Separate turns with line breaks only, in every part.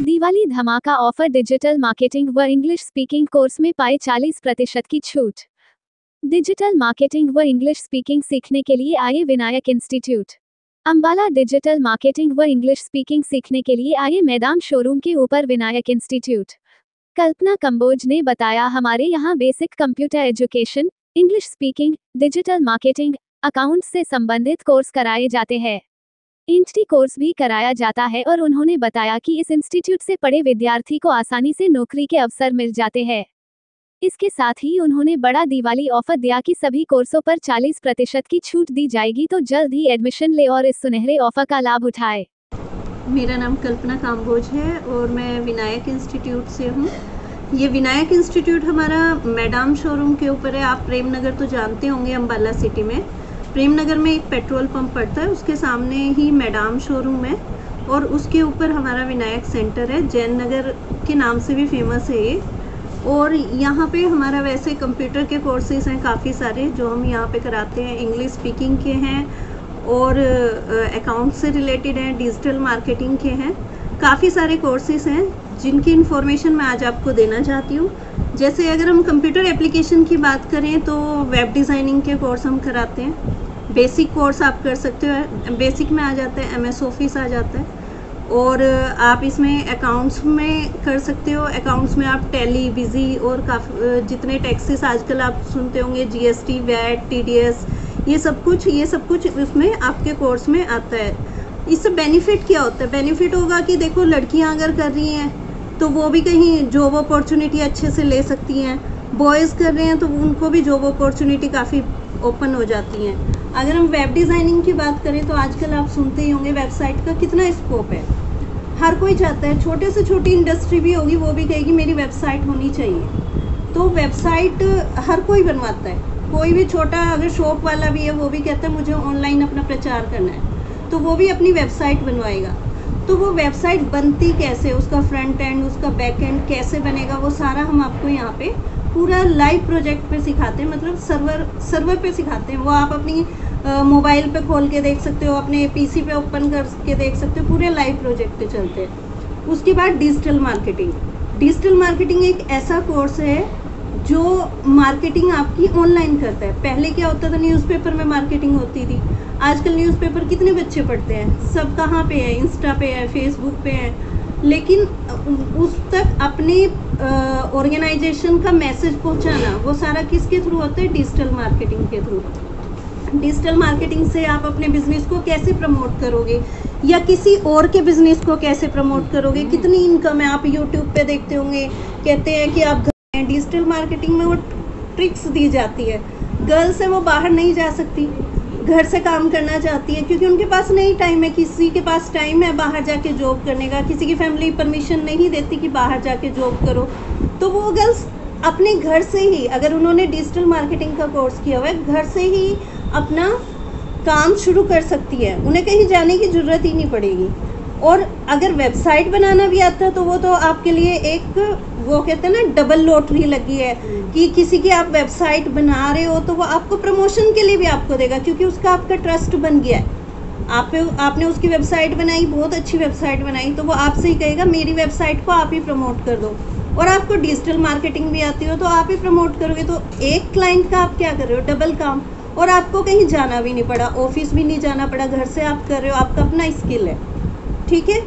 दिवाली धमाका offer, digital marketing व English speaking course में पाए 40% की छूट। डिजिटल मार्केटिंग व इंग्लिश स्पीकिंग सीखने के लिए आइए Vinayak institute Ambala. Digital marketing व इंग्लिश स्पीकिंग सीखने के लिए आइए मैदान शोरूम के ऊपर विनायक इंस्टीट्यूट। कल्पना कंबोज ने बताया, हमारे यहाँ basic computer education, English speaking, digital marketing, accounts से संबंधित कोर्स कराए जाते हैं। इंट्री कोर्स भी कराया जाता है और उन्होंने बताया कि इस इंस्टीट्यूट से पढ़े विद्यार्थी को आसानी से नौकरी के अवसर मिल जाते हैं। इसके साथ ही उन्होंने बड़ा दिवाली ऑफर दिया कि सभी कोर्सों पर 40% की छूट दी जाएगी, तो जल्द ही एडमिशन ले और इस सुनहरे ऑफर का लाभ उठाए।
मेरा नाम कल्पना काम्बोज है और मैं विनायक इंस्टीट्यूट से हूँ। ये विनायक इंस्टीट्यूट हमारा मैदान शोरूम के ऊपर है। आप प्रेम नगर तो जानते होंगे, अंबाला सिटी में प्रेम नगर में एक पेट्रोल पंप पड़ता है, उसके सामने ही मैदान शोरूम है और उसके ऊपर हमारा विनायक सेंटर है। जैन नगर के नाम से भी फेमस है ये। और यहाँ पे हमारा वैसे कंप्यूटर के कोर्सेज हैं काफ़ी सारे जो हम यहाँ पे कराते हैं। इंग्लिश स्पीकिंग के हैं और अकाउंट से रिलेटेड हैं, डिजिटल मार्केटिंग के हैं। काफ़ी सारे कोर्सेज हैं जिनकी इन्फॉर्मेशन मैं आज आपको देना चाहती हूँ। जैसे अगर हम कंप्यूटर एप्लीकेशन की बात करें तो वेब डिज़ाइनिंग के कोर्स हम कराते हैं। बेसिक कोर्स आप कर सकते हो, बेसिक में आ जाता है, MS ऑफिस आ जाता है। और आप इसमें अकाउंट्स में कर सकते हो। अकाउंट्स में आप टैली, बिजी और काफ़ी जितने टैक्सेस आजकल आप सुनते होंगे, GST, VAT, TDS, ये सब कुछ उसमें आपके कोर्स में आता है। इससे बेनिफिट क्या होता है? बेनिफिट होगा कि देखो, लड़कियां अगर कर रही हैं तो वो भी कहीं जॉब अपॉर्चुनिटी अच्छे से ले सकती हैं। बॉयज़ कर रहे हैं तो उनको भी जॉब अपॉर्चुनिटी काफ़ी ओपन हो जाती हैं। अगर हम वेब डिज़ाइनिंग की बात करें तो आजकल आप सुनते ही होंगे वेबसाइट का कितना स्कोप है। हर कोई चाहता है, छोटे से छोटी इंडस्ट्री भी होगी वो भी कहेगी मेरी वेबसाइट होनी चाहिए। तो वेबसाइट हर कोई बनवाता है। कोई भी छोटा अगर शॉप वाला भी है वो भी कहता है मुझे ऑनलाइन अपना प्रचार करना है, तो वो भी अपनी वेबसाइट बनवाएगा। तो वो वेबसाइट बनती कैसे, उसका फ्रंट एंड, उसका बैक एंड कैसे बनेगा, वो सारा हम आपको यहाँ पे पूरा लाइव प्रोजेक्ट पे सिखाते हैं। मतलब सर्वर पे सिखाते हैं। वो आप अपनी मोबाइल पे खोल के देख सकते हो, अपने PC पे ओपन करके देख सकते हो, पूरे लाइव प्रोजेक्ट पे चलते हैं। उसके बाद डिजिटल मार्केटिंग। डिजिटल मार्केटिंग एक ऐसा कोर्स है जो मार्केटिंग आपकी ऑनलाइन करता है। पहले क्या होता था, न्यूज़पेपर में मार्केटिंग होती थी। आजकल न्यूज़पेपर कितने बच्चे पढ़ते हैं? सब कहाँ पे है? इंस्टा पे है, फेसबुक पे है। लेकिन उस तक अपनी ऑर्गेनाइजेशन का मैसेज पहुंचाना वो सारा किसके थ्रू होता है? डिजिटल मार्केटिंग के थ्रू। डिजिटल मार्केटिंग से आप अपने बिजनेस को कैसे प्रमोट करोगे या किसी और के बिजनेस को कैसे प्रमोट करोगे, कितनी इनकम है। आप यूट्यूब पे देखते होंगे, कहते हैं कि आप डिजिटल मार्केटिंग में वो ट्रिक्स दी जाती है। गर्ल्स है वो बाहर नहीं जा सकती, घर से काम करना चाहती है क्योंकि उनके पास नहीं टाइम है। किसी के पास टाइम है बाहर जाके जॉब करने का, किसी की फैमिली परमिशन नहीं देती कि बाहर जाके जॉब करो। तो वो गर्ल्स अपने घर से ही, अगर उन्होंने डिजिटल मार्केटिंग का कोर्स किया हुआ है, घर से ही अपना काम शुरू कर सकती है। उन्हें कहीं जाने की ज़रूरत ही नहीं पड़ेगी। और अगर वेबसाइट बनाना भी आता है तो वो तो आपके लिए एक, वो कहते हैं ना, डबल लॉटरी लगी है कि किसी की आप वेबसाइट बना रहे हो तो वो आपको प्रमोशन के लिए भी आपको देगा क्योंकि उसका आपका ट्रस्ट बन गया है। आपने उसकी वेबसाइट बनाई, बहुत अच्छी वेबसाइट बनाई, तो वो आपसे ही कहेगा मेरी वेबसाइट को आप ही प्रमोट कर दो। और आपको डिजिटल मार्केटिंग भी आती हो तो आप ही प्रमोट करोगे। तो एक क्लाइंट का आप क्या कर रहे हो? डबल काम। और आपको कहीं जाना भी नहीं पड़ा, ऑफिस भी नहीं जाना पड़ा, घर से आप कर रहे हो, आपका अपना स्किल है। ठीक है।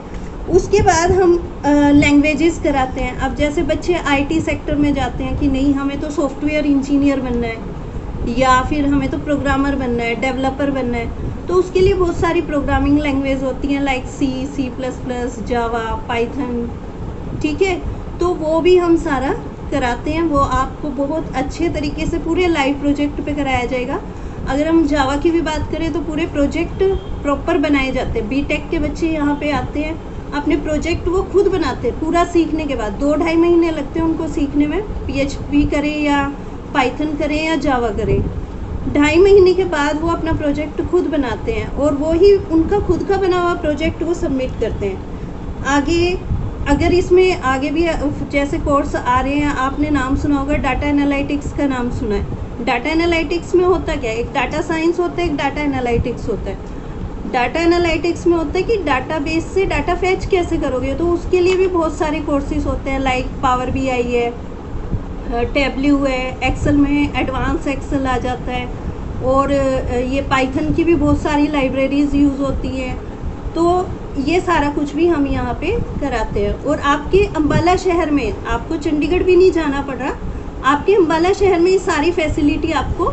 उसके बाद हम लैंग्वेजेस कराते हैं। अब जैसे बच्चे IT सेक्टर में जाते हैं कि नहीं हमें तो सॉफ्टवेयर इंजीनियर बनना है या फिर हमें तो प्रोग्रामर बनना है, डेवलपर बनना है, तो उसके लिए बहुत सारी प्रोग्रामिंग लैंग्वेज होती हैं लाइक C++, जावा, पाइथन। ठीक है। तो वो भी हम सारा कराते हैं। वो आपको बहुत अच्छे तरीके से पूरे लाइव प्रोजेक्ट पे कराया जाएगा। अगर हम जावा की भी बात करें तो पूरे प्रोजेक्ट प्रॉपर बनाए जाते हैं। BTech के बच्चे यहाँ पे आते हैं, अपने प्रोजेक्ट वो खुद बनाते हैं। पूरा सीखने के बाद 2-2.5 महीने लगते हैं उनको सीखने में। PHP करें या पाइथन करें या जावा करें, 2.5 महीने के बाद वो अपना प्रोजेक्ट खुद बनाते हैं और वो ही उनका खुद का बना हुआ प्रोजेक्ट वो सबमिट करते हैं। आगे अगर इसमें आगे भी जैसे कोर्स आ रहे हैं, आपने नाम सुना होगा, डाटा एनालिटिक्स का नाम सुना है। डाटा एनालिटिक्स में होता क्या है, एक डाटा साइंस होता है, एक डाटा एनालिटिक्स होता है। डाटा एनालिटिक्स में होता है कि डाटाबेस से डाटा फैच कैसे करोगे, तो उसके लिए भी बहुत सारे कोर्सेज होते हैं, लाइक पावर बीआई है, टैबल्यू है, एक्सेल में एडवांस एक्सेल आ जाता है, और ये पाइथन की भी बहुत सारी लाइब्रेरीज यूज़ होती हैं। तो ये सारा कुछ भी हम यहाँ पे कराते हैं। और आपके अम्बाला शहर में, आपको चंडीगढ़ भी नहीं जाना पड़ रहा, आपके अम्बाला शहर में ये सारी फैसिलिटी आपको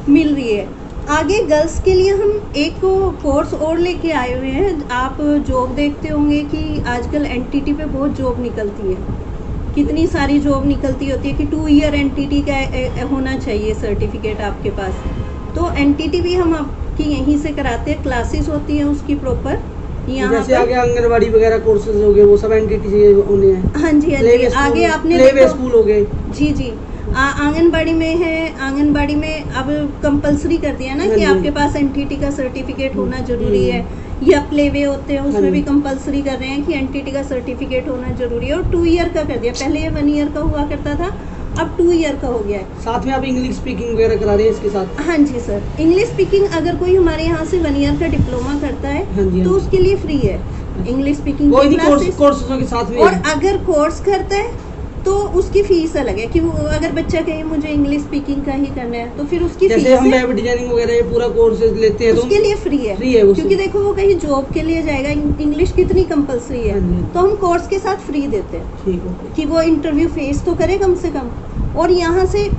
मिल रही है। आगे गर्ल्स के लिए हम एक कोर्स और लेके आए हुए हैं। आप जॉब देखते होंगे कि आजकल एनटीटी पे बहुत जॉब निकलती है, कितनी सारी जॉब निकलती होती है कि 2 ईयर एनटीटी का होना चाहिए सर्टिफिकेट आपके पास। तो एनटीटी भी हम आपकी यहीं से कराते हैं, क्लासेस होती हैं उसकी प्रॉपर यहाँ
जैसे आगे आंगनबाड़ी वगैरह कोर्सेज हो गए, वो सब एनटीटी से होने हैं।
हाँ जी, हाँ जी। आगे आपने
प्ले स्कूल हो गए।
जी जी, आंगनबाड़ी में है, आंगनबाड़ी में अब कंपलसरी कर दिया ना कि आपके पास एनटीटी का सर्टिफिकेट होना जरूरी है। या प्लेवे होते हैं उसमें भी कंपलसरी कर रहे हैं कि एनटीटी का सर्टिफिकेट होना जरूरी है, और 2 ईयर का कर दिया। पहले ये 1 ईयर का हुआ करता था, अब 2 ईयर का हो गया है।
साथ में आप इंग्लिश स्पीकिंग वगैरह करा रहे हैं इसके साथ?
हाँ जी सर, इंग्लिश स्पीकिंग अगर कोई हमारे यहाँ से 1 ईयर का डिप्लोमा करता है,
हाँ जी,
तो उसके लिए फ्री है इंग्लिश स्पीकिंग
कोई कोर्सेज के साथ में।
और अगर कोर्स करता है तो उसकी फीस अलग है कि वो अगर बच्चा कहे मुझे इंग्लिश स्पीकिंग का ही करना है, तो फिर उसकी
जैसे हम वेब डिजाइनिंग वगैरह ये पूरा कोर्स लेते हैं, तो
उसके लिए फ्री है क्योंकि देखो वो कहीं जॉब के लिए जाएगा, इंग्लिश कितनी कंपलसरी है, तो हम कोर्स के साथ फ्री देते हैं कि वो इंटरव्यू फेस तो करे कम से कम। और यहाँ से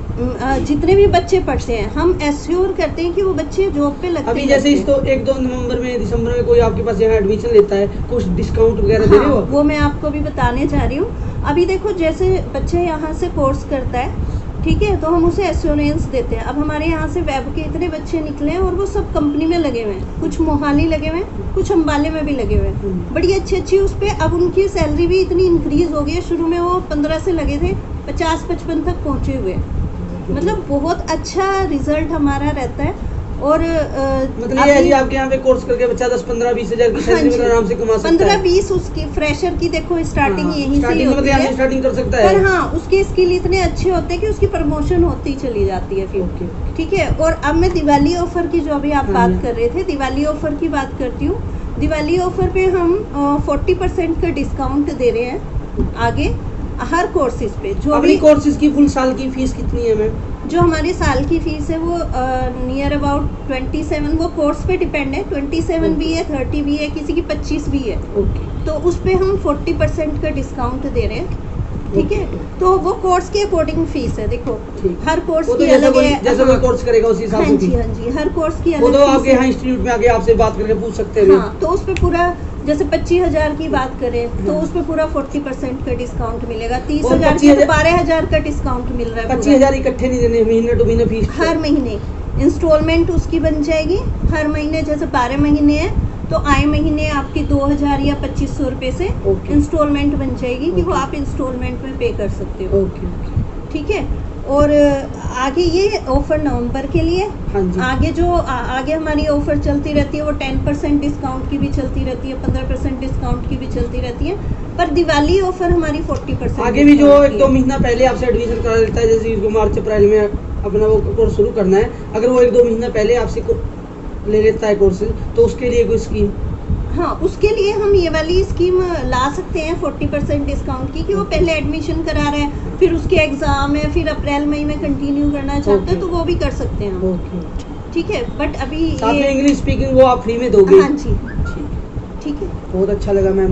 जितने भी बच्चे पढ़ते हैं हम एश्योर करते हैं कि वो बच्चे जॉब पे लगते हैं।
अभी जैसे इस तो 1-2 नवंबर में, दिसंबर में कोई आपके पास यहाँ एडमिशन लेता है, कुछ डिस्काउंट वगैरह दे रहे हो?
वो मैं आपको भी बताने जा रही हूँ। अभी देखो जैसे बच्चे यहाँ से कोर्स करता है, ठीक है, तो हम उसे एश्योरेंस देते हैं। अब हमारे यहाँ से वेब के इतने बच्चे निकले हैं और वो सब कंपनी में लगे हुए हैं, कुछ मोहाली लगे हुए हैं, कुछ अम्बाले में भी लगे हुए हैं, बड़ी अच्छी उस पर। अब उनकी सैलरी भी इतनी इंक्रीज हो गई है, शुरू में वो 15 से लगे थे, 50-55 तक पहुँचे हुए। मतलब बहुत अच्छा रिजल्ट हमारा रहता है। और
मतलब ये है जी आपके यहाँ पे कोर्स करके बच्चा 10-15-20 हज़ार की सैलरी मतलब आराम से कमा सकता है।
15-20 उसकी फ्रेशर की देखो स्टार्टिंग यहीं से ही होती है,
स्टार्टिंग कर सकता है।
पर हाँ उसके स्किल इतने अच्छे होते हैं कि उसकी प्रमोशन होती चली जाती है फिर। ठीक है। और अब मैं दिवाली ऑफर की जो अभी आप बात कर रहे थे, दिवाली ऑफर की बात करती हूँ। दिवाली ऑफर पे हम 40% का डिस्काउंट दे रहे हैं आगे हर कोर्सेज पे। जो
अभी कोर्सेज की फुल साल की फीस कितनी है मैम?
जो हमारी साल की फीस है वो नियर अबाउट 27, वो कोर्स पे डिपेंड है, 27 भी है, 30 भी है, किसी की 25 भी है। तो उस पे हम 40% का डिस्काउंट दे रहे हैं। ठीक है, तो वो कोर्स के अकॉर्डिंग फीस है। देखो हर कोर्स की अलग है,
जैसे कोई कोर्स करेगा उसी हिसाब से।
हाँ जी, हाँ जी, हर कोर्स की अलग।
वो तो आपके यहाँ इंस्टीट्यूट में आके आपसे बात करके पूछ सकते हैं।
हाँ, तो उस पे पूरा जैसे 25,000 की बात करें तो उस पे पूरा 40% का डिस्काउंट मिलेगा। 30,000 की तो 12,000 का डिस्काउंट मिल रहा है।
25,000 इकट्ठे नहीं देने, महीने टू महीने फीस
हर महीने इंस्टॉलमेंट उसकी बन जाएगी। हर महीने जैसे 12 महीने है तो आए महीने आपकी 2,000 या 2,500 रुपए से इंस्टॉलमेंट बन जाएगी कि वो आप इंस्टॉलमेंट में पे कर सकते हो। ठीक है। और आगे ये ऑफर नवंबर के लिए।
हाँ जी।
आगे जो आगे हमारी ऑफर चलती रहती है वो 10% डिस्काउंट की भी चलती रहती है, 15% डिस्काउंट की भी चलती रहती है, पर दिवाली ऑफर हमारी 40%।
आगे भी जो 1-2 महीना पहले आपसे एडमिशन करा लेता है, जैसे मार्च अप्रैल में अपना वो कोर्स शुरू करना है, अगर वो 1-2 महीना पहले आपसे ले लेता है कोर्स, तो उसके लिए कोई स्कीम?
हाँ, उसके लिए हम ये वाली स्कीम ला सकते हैं 40% डिस्काउंट की, कि वो पहले एडमिशन करा रहे हैं, फिर उसके एग्जाम है, फिर अप्रैल मई में कंटिन्यू करना चाहते हैं तो वो भी कर सकते हैं हम। ठीक है। बट अभी
साथ में इंग्लिश स्पीकिंग वो आप फ्री में दोगे?
हाँ जी, ठीक है।
बहुत अच्छा लगा मैम।